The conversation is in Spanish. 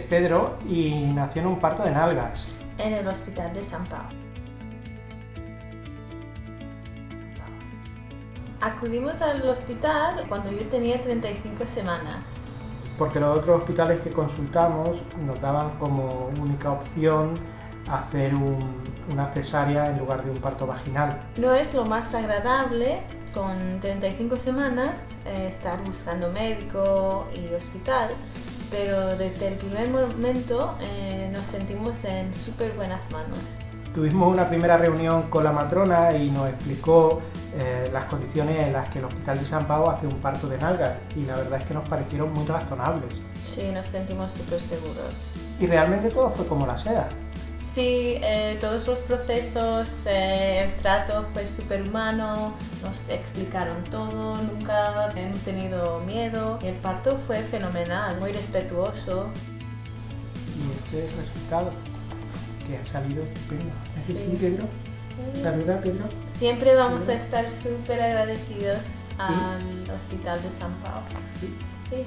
Pedro y nació en un parto de nalgas. En el Hospital de San Pau. Acudimos al hospital cuando yo tenía 35 semanas. Porque los otros hospitales que consultamos nos daban como única opción hacer una cesárea en lugar de un parto vaginal. No es lo más agradable con 35 semanas estar buscando médico y hospital, pero desde el primer momento nos sentimos en súper buenas manos. Tuvimos una primera reunión con la matrona y nos explicó las condiciones en las que el Hospital de San Pau hace un parto de nalgas y la verdad es que nos parecieron muy razonables. Sí, nos sentimos súper seguros. Y realmente todo fue como la seda. Sí, todos los procesos, el trato fue súper humano, nos explicaron todo, nunca hemos tenido miedo. El parto fue fenomenal, muy respetuoso. Y este resultado, que ha salido estupendo. ¿Es que sí, Pedro? ¿Saluda, Pedro? Siempre vamos a estar súper agradecidos al Hospital de San Pau. Sí. Sí.